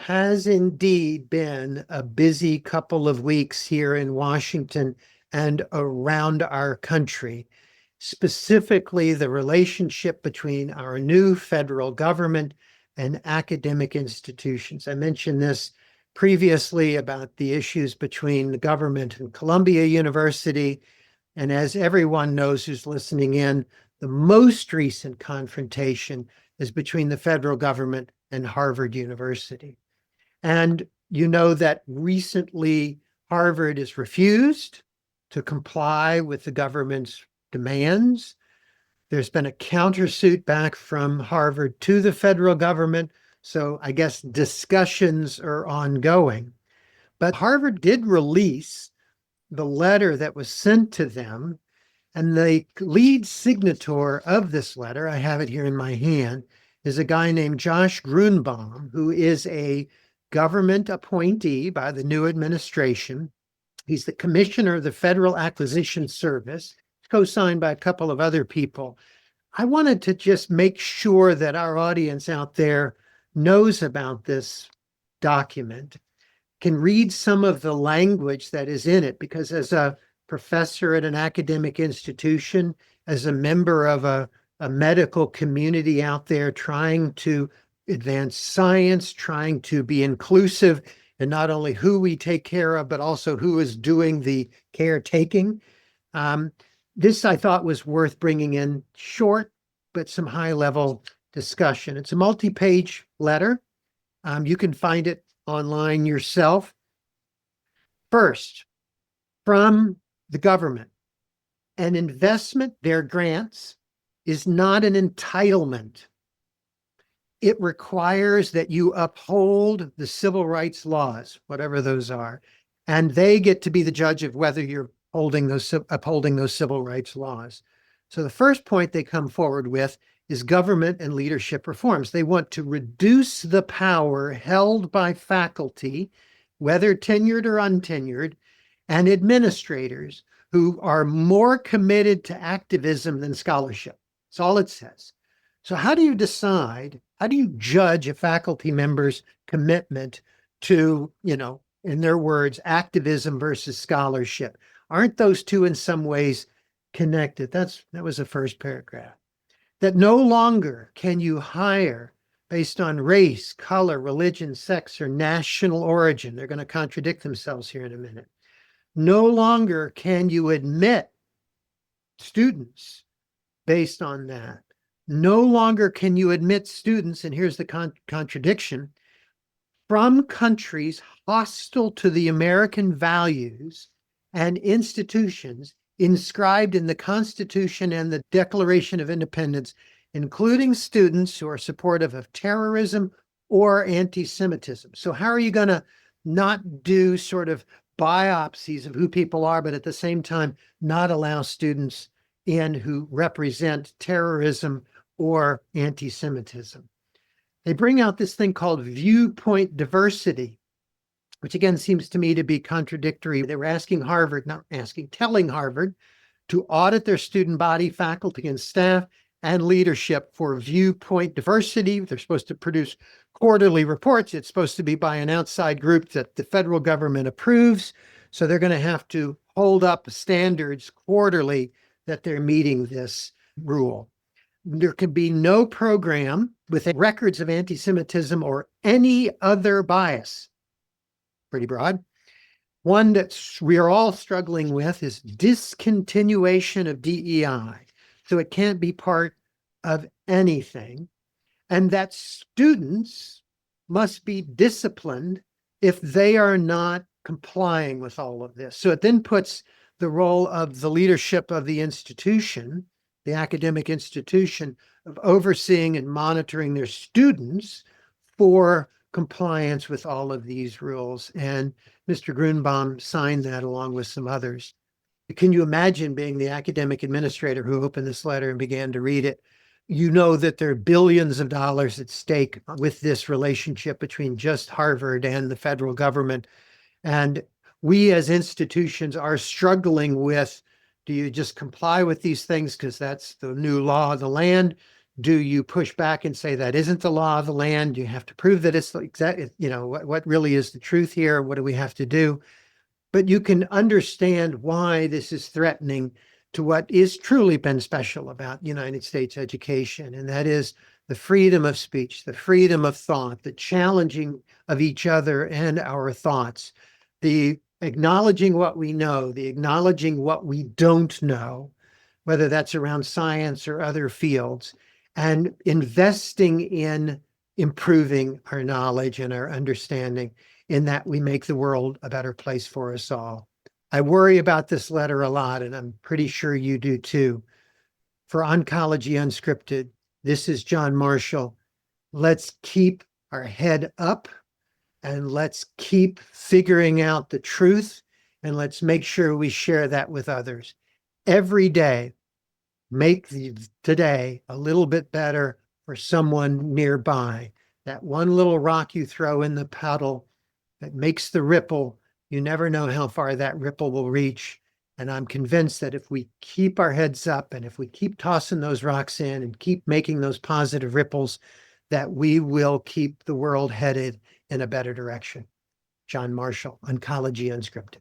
has indeed been a busy couple of weeks here in Washington and around our country, specifically the relationship between our new federal government and academic institutions. I mentioned this previously about the issues between the government and Columbia University. And as everyone knows who's listening in, the most recent confrontation is between the federal government and Harvard University. And you know that recently Harvard has refused to comply with the government's demands. There's been a countersuit back from Harvard to the federal government. So I guess discussions are ongoing. But Harvard did release the letter that was sent to them. And the lead signator of this letter, I have it here in my hand, is a guy named Josh Grunbaum, who is a government appointee by the new administration. He's the commissioner of the Federal Acquisition Service, co-signed by a couple of other people. I wanted to just make sure that our audience out there knows about this document, can read some of the language that is in it, because as a professor at an academic institution, as a member of a medical community out there trying to advance science, trying to be inclusive in not only who we take care of, but also who is doing the caretaking. This I thought was worth bringing in short, but some high-level discussion. It's a multi-page letter. You can find it online yourself. First, from the government, an investment, their grants, is not an entitlement. It requires that you uphold the civil rights laws, whatever those are, and they get to be the judge of whether you're upholding those civil rights laws. So the first point they come forward with is government and leadership reforms. They want to reduce the power held by faculty, whether tenured or untenured, and administrators who are more committed to activism than scholarship. That's all it says. So how do you decide, how do you judge a faculty member's commitment to, in their words, activism versus scholarship? Aren't those two in some ways connected? That was the first paragraph. That no longer can you hire based on race, color, religion, sex, or national origin. They're going to contradict themselves here in a minute. No longer can you admit students based on that. No longer can you admit students, and here's the contradiction, from countries hostile to the American values and institutions inscribed in the Constitution and the Declaration of Independence, including students who are supportive of terrorism or anti-Semitism. So how are you going to not do sort of biopsies of who people are, but at the same time not allow students in who represent terrorism or anti-Semitism? They bring out this thing called viewpoint diversity, which again seems to me to be contradictory. They were telling Harvard to audit their student body, faculty, and staff and leadership for viewpoint diversity. They're supposed to produce quarterly reports. It's supposed to be by an outside group that the federal government approves. So they're going to have to hold up standards quarterly that they're meeting this rule. There can be no program with records of anti-Semitism or any other bias. Pretty broad. One that we are all struggling with is discontinuation of DEI. So it can't be part of anything. And that students must be disciplined if they are not complying with all of this. So it then puts the role of the leadership of the institution, the academic institution, of overseeing and monitoring their students for compliance with all of these rules. And Mr. Grunbaum signed that along with some others. Can you imagine being the academic administrator who opened this letter and began to read it? You know that there are billions of dollars at stake with this relationship between just Harvard and the federal government. And we as institutions are struggling with, do you just comply with these things because that's the new law of the land? Do you push back and say that isn't the law of the land? You have to prove that it's exact, what really is the truth here? What do we have to do? But you can understand why this is threatening to what is truly been special about United States education, and that is the freedom of speech, the freedom of thought, the challenging of each other and our thoughts, the acknowledging what we know, the acknowledging what we don't know, whether that's around science or other fields, and investing in improving our knowledge and our understanding, in that we make the world a better place for us all. I worry about this letter a lot, and I'm pretty sure you do too. For Oncology Unscripted, this is John Marshall. Let's keep our head up and let's keep figuring out the truth, and let's make sure we share that with others. Every day, make today a little bit better for someone nearby. That one little rock you throw in the puddle that makes the ripple, you never know how far that ripple will reach. And I'm convinced that if we keep our heads up and if we keep tossing those rocks in and keep making those positive ripples, that we will keep the world headed in a better direction. John Marshall, Oncology Unscripted.